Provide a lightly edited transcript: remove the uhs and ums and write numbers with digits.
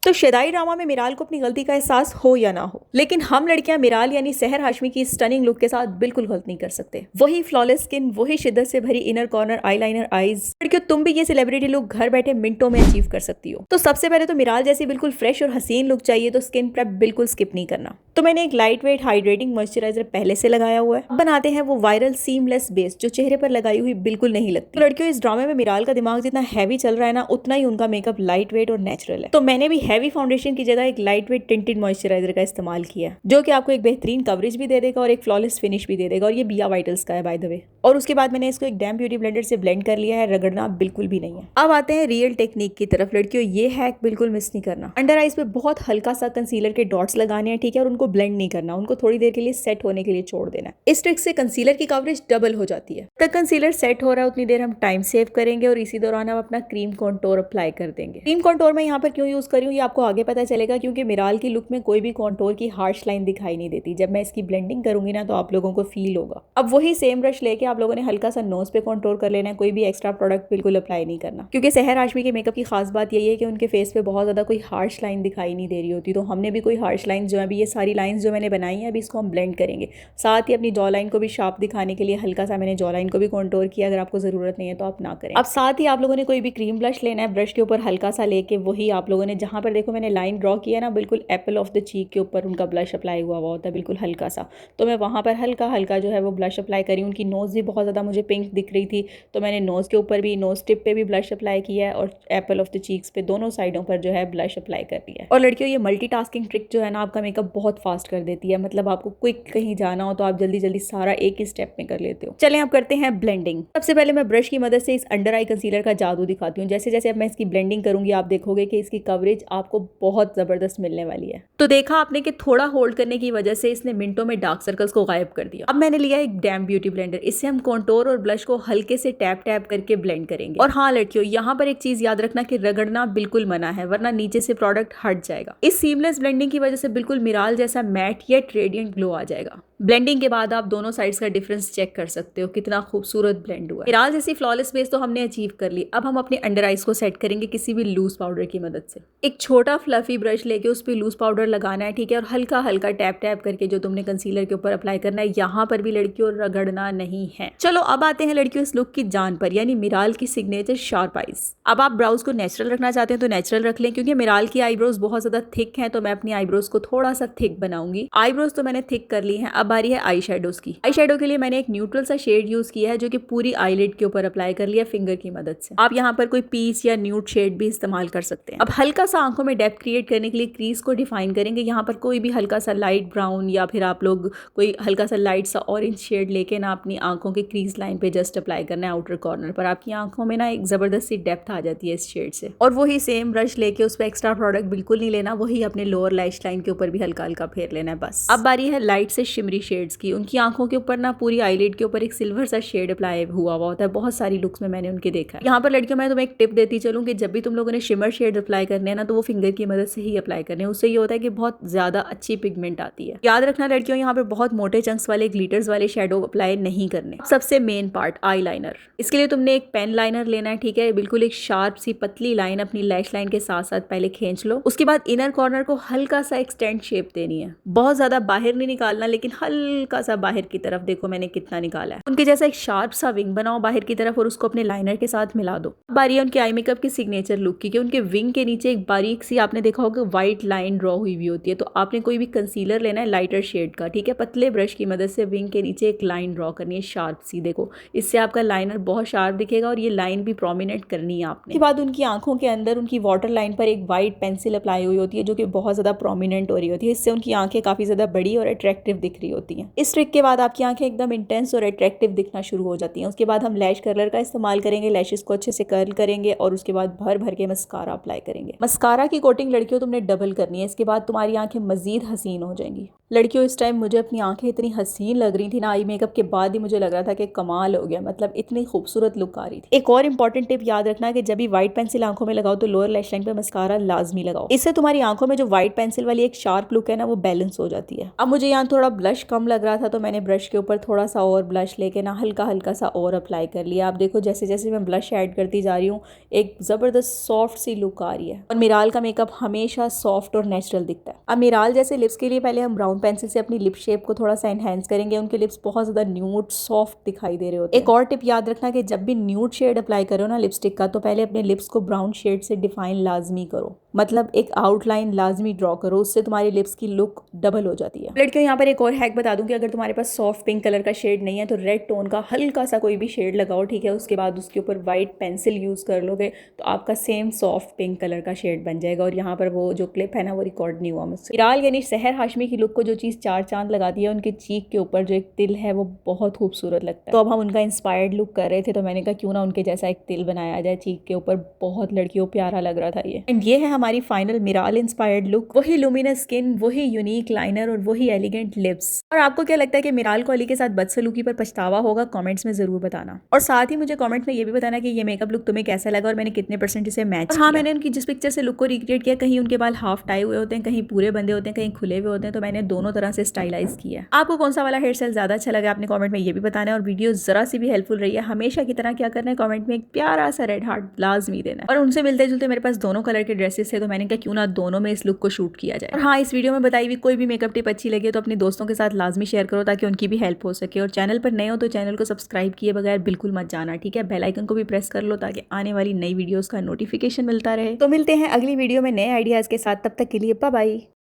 तो Shaddai drama में मिराल को अपनी गलती का एहसास हो या ना हो, लेकिन हम लड़कियां मिराल यानी सहर हाशमी की स्टनिंग लुक के साथ बिल्कुल गलत नहीं कर सकते। वही फ्लॉलेस स्किन, वही शिद्दत से भरी इनर कॉर्नर आईलाइनर आईज, लड़कियों तुम भी ये सेलिब्रिटी लुक घर बैठे मिनटों में अचीव कर सकती हो। तो सबसे पहले तो मिराल जैसी बिल्कुल फ्रेश और हसीन लुक चाहिए तो स्किन प्रेप बिल्कुल स्किप नहीं करना। तो मैंने एक लाइट वेट हाइड्रेटिंग मॉइस्चराइजर पहले से लगाया हुआ है। अब बनाते हैं वो वायरल सीमलेस बेस जो चेहरे पर लगाई हुई बिल्कुल नहीं लगती। तो लड़कियों इस ड्रामे में मिराल का दिमाग जितना हैवी चल रहा है ना, उतना ही उनका मेकअप लाइट वेट और नेचुरल है। तो मैंने भी हैवी फाउंडेशन की जगह एक लाइट वेट टिंटेड मॉइस्चराइजर का इस्तेमाल किया, जो कि आपको एक बेहतरीन कवरेज भी दे देगा और एक फ्लॉलेस फिनिश भी दे देगा। और ये बिया वाइटल्स का है बाय द वे। और उसके बाद मैंने इसको एक डैम ब्यूटी ब्लेंडर से ब्लेंड कर लिया है, रगड़ना बिल्कुल भी नहीं है। अब आते हैं रियल टेक्निक की तरफ। लड़कियों ये हैक बिल्कुल मिस नहीं करना। अंडर आईज पे बहुत हल्का सा कंसीलर के डॉट्स लगाने हैं, ठीक है, और उनको ब्लेंड नहीं करना, उनको थोड़ी देर के लिए सेट होने के लिए छोड़ देना। इस ट्रिक से कंसीलर की कवरेज डबल हो जाती है। तक कंसीलर सेट हो रहा है उतनी देर हम टाइम सेव करेंगे और इसी दौरान हम अपना क्रीम कॉन्टोर अप्लाई कर देंगे। क्रीम कॉन्टोर मैं यहाँ पर क्यों यूज कर रही हूँ ये आपको आगे पता चलेगा, क्योंकि मिराल की लुक में कोई भी कॉन्टोर की हार्श लाइन दिखाई नहीं देती। जब मैं इसकी ब्लेंडिंग करूंगी ना तो आप लोगों को फील होगा। अब वही सेम ब्रश लेके आप लोगों ने हल्का सा नोज पे कॉन्टोर कर लेना है, कोई भी एक्स्ट्रा प्रोडक्ट बिल्कुल अप्लाई नहीं करना, क्योंकि सहर हाशमी के मेकअप की खास बात यही है कि उनके फेस पे बहुत ज्यादा कोई हार्श लाइन दिखाई नहीं दे रही होती। तो हमने भी कोई हार्श लाइन जो है, अभी ये सारी लाइंस जो मैंने बनाई है अभी इसको हम ब्लेंड करेंगे। साथ ही अपनी जॉ लाइन को भी शार्प दिखाने के लिए हल्का सा मैंने जॉ लाइन को भी कॉन्टोर किया। अगर आपको जरूरत नहीं है तो आप ना करें। अब साथ ही आप लोगों ने कोई भी क्रीम ब्लश लेना है, ब्रश के ऊपर हल्का सा लेके वही आप लोगों ने जहां पर देखो मैंने लाइन ड्रॉ किया ना, बिल्कुल एप्पल ऑफ द चीक के ऊपर उनका ब्लश अप्लाई हुआ होता है बिल्कुल हल्का सा। तो मैं वहां पर हल्का हल्का जो है वो ब्लश अप्लाई करी। उनकी नोज भी बहुत ज्यादा मुझे पिंक दिख रही थी, तो मैंने नोज के ऊपर भी, नोज टिप पे भी ब्लश अप्लाई किया है और एप्पल ऑफ द चीक्स पे दोनों साइडों पर जो है ब्लश अप्लाई कर दिया है। और लड़कियों ये मल्टीटास्किंग ट्रिक जो है ना आपका मेकअप बहुत फास्ट कर देती है। मतलब आपको क्विक कहीं जाना हो तो आप जल्दी जल्दी सारा एक ही स्टेप में कर लेते हो। चलें अब करते हैं ब्लेंडिंग। सबसे पहले मैं ब्रश की मदद से इस अंडर आई कंसीलर का जादू दिखाती हूँ। जैसे जैसे अब मैं इसकी ब्लेंडिंग करूंगी आप देखोगे कि इसकी कवरेज आपको बहुत जबरदस्त मिलने वाली है। तो देखा आपने कि थोड़ा होल्ड करने की वजह से इसने मिनटों में डार्क सर्कल्स को गायब कर दिया। अब मैंने लिया एक डैम ब्यूटी ब्लेंडर, इससे हम कॉन्टोर और ब्लश को हल्के से टैप टैप करके ब्लेंड करेंगे। और हाँ लड़कियों यहाँ पर एक चीज याद रखना कि रगड़ना बिल्कुल मना है, वरना नीचे से प्रोडक्ट हट जाएगा। इस सीमलेस ब्लेंडिंग की वजह से बिल्कुल मिराल जैसा मैट या रेडिएंट ग्लो आ जाएगा। ब्लेंडिंग के बाद आप दोनों साइड्स का डिफरेंस चेक कर सकते हो, कितना खूबसूरत ब्लेंड हुआ है। मिराल जैसी फ्लॉलेस बेस तो हमने अचीव कर ली। अब हम अपने अंडर आइज को सेट करेंगे किसी भी लूज पाउडर की मदद से। एक छोटा फ्लफी ब्रश लेके उस पर लूज पाउडर लगाना है, ठीक है, और हल्का हल्का टैप टैप करके जो तुमने कंसीलर के ऊपर अप्लाई करना है। यहाँ पर भी लड़कियों रगड़ना नहीं है। चलो अब आते हैं लड़कियों इस लुक की जान पर, यानी मिराल की सिग्नेचर शार्प आइज। अब आप ब्राउज को नेचुरल रखना चाहते हैं तो नेचुरल रख लें, क्योंकि मिराल की आईब्रोज बहुत ज्यादा थिक है, तो मैं अपनी आईब्रोज को थोड़ा सा थिक बनाऊंगी। आईब्रोज तो मैंने थिक कर ली है। अब आ रही है आई शेडोज की। आई शेडो के लिए मैंने एक न्यूट्रल सा शेड यूज किया है, जो कि पूरी आईलिड के ऊपर अप्लाई कर लिया फिंगर की मदद से। आप यहाँ पर कोई पीच या न्यूड शेड भी इस्तेमाल कर सकते हैं। अब हल्का सा आंखों में डेप्थ क्रिएट करने के लिए क्रीज को डिफाइन करेंगे। यहाँ पर कोई भी हल्का सा लाइट ब्राउन या फिर आप लोग कोई हल्का सा लाइट सा ऑरेंज शेड लेके ना अपनी आंखों के क्रीज लाइन पे जस्ट अप्लाई करना है आउटर कॉर्नर पर। आपकी आंखों में ना एक जबरदस्त सी डेप्थ आ जाती है इस शेड से। और वही सेम ब्रश लेके उस पर एक्स्ट्रा प्रोडक्ट बिल्कुल नहीं लेना, वही अपने लोअर लैश लाइन के ऊपर भी हल्का हल्का फेर लेना है बस। अब बारी है लाइट से शिमरी शेड्स की। उनकी आंखों के ऊपर ना पूरी आईलिड के ऊपर एक सिल्वर सा शेड अप्लाई हुआ होता है। बहुत सारी लुक्स में मैंने उनके देखा है। यहाँ पर लड़कियों मैं तुम्हें एक टिप देती चलूँ कि जब भी तुम लोगों ने शिमर शेड अप्लाई करने हैं ना, तो वो फिंगर की मदद से ही अप्लाई करने हैं। उससे ये होता है कि बहुत ज्यादा अच्छी पिगमेंट आती है। याद रखना लड़कियों यहाँ पे बहुत मोटे चंक्स वाले ग्लिटर्स वाले शेडो अप्लाई नहीं करने। सबसे मेन पार्ट आई लाइनर। इसके लिए तुमने एक पेन लाइनर लेना है, ठीक है, बिल्कुल एक शार्प सी पतली लाइन अपनी लैश लाइन के साथ साथ पहले खींच लो। उसके बाद इनर कॉर्नर को हल्का सा एक्सटेंड शेप देनी है। बहुत ज्यादा बाहर नहीं निकालना, लेकिन हल्का सा बाहर की तरफ। देखो मैंने कितना निकाला है। उनके जैसा एक शार्प सा विंग बनाओ बाहर की तरफ और उसको अपने लाइनर के साथ मिला दो। बारी है उनके आई मेकअप की सिग्नेचर लुक की। उनके विंग के नीचे एक बारीक सी आपने देखा होगा व्हाइट लाइन ड्रॉ हुई हुई होती है। तो आपने कोई भी कंसीलर लेना है लाइटर शेड का, ठीक है, पतले ब्रश की मदद से विंग के नीचे एक लाइन ड्रॉ करनी है शार्प सी। देखो इससे आपका लाइनर बहुत शार्प दिखेगा और ये लाइन भी प्रोमिनेंट करनी है आपने। इसके बाद उनकी आंखों के अंदर उनकी वाटर लाइन पर एक व्हाइट पेंसिल अप्लाई हुई होती है, जो कि बहुत ज्यादा प्रोमिनेंट हो रही होती है। इससे उनकी आंखें काफी ज्यादा बड़ी और अट्रैक्टिव दिख रही होती हैं। इस ट्रिक के बाद आपकी आंखें एकदम इंटेंस और अट्रैक्टिव दिखना शुरू हो जाती हैं। उसके बाद हम लैश कर्लर का इस्तेमाल करेंगे, लैशेस को अच्छे से कर्ल करेंगे और उसके बाद भर भर के मस्कारा अप्लाई करेंगे। मस्कारा की कोटिंग लड़कियों तुमने डबल करनी है, इसके बाद तुम्हारी आंखें मजीद हसीन हो जाएंगी। लड़कियों इस टाइम मुझे अपनी आंखें इतनी हसीन लग रही थी ना, आई मेकअप के बाद ही मुझे लग रहा था कि कमाल हो गया, मतलब इतनी खूबसूरत लुक आ रही थी। एक और इंपॉर्टेंट टिप याद रखना कि जब भी व्हाइट पेंसिल आंखों में लगाओ तो लोअर लैश लाइन पे मस्कारा लाजमी लगाओ। इससे तुम्हारी आंखों में जो व्हाइट पेंसिल वाली एक शार्प लुक है ना वो बैलेंस हो जाती है। अब मुझे यहाँ थोड़ा ब्लश कम लग रहा था तो मैंने ब्रश के ऊपर थोड़ा सा और ब्लश लेके ना हल्का हल्का सा और अप्लाई कर लिया। आप देखो जैसे जैसे मैं ब्लश ऐड करती जा रही हूँ एक जबरदस्त सॉफ्ट सी लुक आ रही है। और मिराल का मेकअप हमेशा सॉफ्ट और नेचुरल दिखता है। अब मिराल जैसे लिप्स के लिए पहले हम ब्राउन पेंसिल से अपनी लिप शेप को थोड़ा सा एनहेंस करेंगे। उनके लिप्स बहुत ज्यादा न्यूड सॉफ्ट दिखाई दे रहे होते हैं। एक और टिप याद रखना कि जब भी न्यूड शेड अप्लाई करो ना लिपस्टिक का तो पहले अपने लिप्स को ब्राउन शेड से डिफाइन लाजमी करो, मतलब एक आउटलाइन लाजमी ड्रॉ करो, उससे तुम्हारी लिप्स की लुक डबल हो जाती है। लड़कियों यहाँ पर एक और हैक बता दूं कि अगर तुम्हारे पास सॉफ्ट पिंक कलर का शेड नहीं है तो रेड टोन का हल्का सा कोई भी शेड लगाओ, ठीक है। उसके बाद उसके ऊपर व्हाइट पेंसिल यूज कर लोगे तो आपका सेम सॉफ्ट पिंक कलर का शेड बन जाएगा। और यहाँ पर वो जो क्लिप है ना वो रिकॉर्ड नहीं हुआ मुझसे। मिराल यानी सहर हाशमी की लुक को जो चीज चार चांद लगा दिया, उनके चीक के ऊपर जो एक तिल है वो बहुत खूबसूरत लगता है। तो अब हम उनका इंस्पायर्ड लुक कर रहे थे तो मैंने कहा क्यों ना उनके जैसा एक तिल बनाया जाए चीक के ऊपर। बहुत लड़कियों प्यारा लग रहा था ये। एंड ये है हमारी फाइनल मिराल इंस्पायर्ड लुक। वही लुमिनस स्किन, वही यूनिक लाइनर और वही एलिगेंट लिप्स। और आपको क्या लगता है कि मिराल को अली के साथ बदसलूकी पर पछतावा होगा? कमेंट्स में जरूर बताना। और साथ ही मुझे कमेंट में ये भी बताना कि ये मेकअप लुक तुम्हें कैसा लगा और मैंने कितने % इसे मैच किया। हाँ, मैंने उनकी जिस पिक्चर से लुक को रिक्रिएट किया, कहीं उनके बाल हाफ टाई हुए होते हैं, कहीं पूरे बंधे होते हैं, कहीं खुले हुए होते हैं, तो मैंने दोनों तरह से स्टाइलाइज किया। आपको कौन सा वाला हेयर स्टाइल ज्यादा अच्छा लगा आपने कमेंट में ये भी बताना है। और वीडियो जरा सी भी हेल्पफुल रही है हमेशा की तरह क्या करना है कमेंट में एक प्यारा सा रेड हार्ट लाजमी देना है। और उनसे मिलते जुलते मेरे पास दोनों कलर के ड्रेसेस थे तो मैंने कहा क्यों ना दोनों में इस लुक को शूट किया जाए। और हाँ, इस वीडियो में बताई हुई कोई भी मेकअप टिप अच्छी लगे तो अपने दोस्तों के साथ लाजमी शेयर करो ताकि उनकी भी हेल्प हो सके। और चैनल पर नए हो तो चैनल को सब्सक्राइब किए बगैर बिल्कुल मत जाना, ठीक है। बेल आइकन को भी प्रेस कर लो ताकि आने वाली नई वीडियोस का नोटिफिकेशन मिलता रहे। तो मिलते हैं अगली वीडियो में नए आइडियाज के साथ, तब तक के लिए बाय बाय।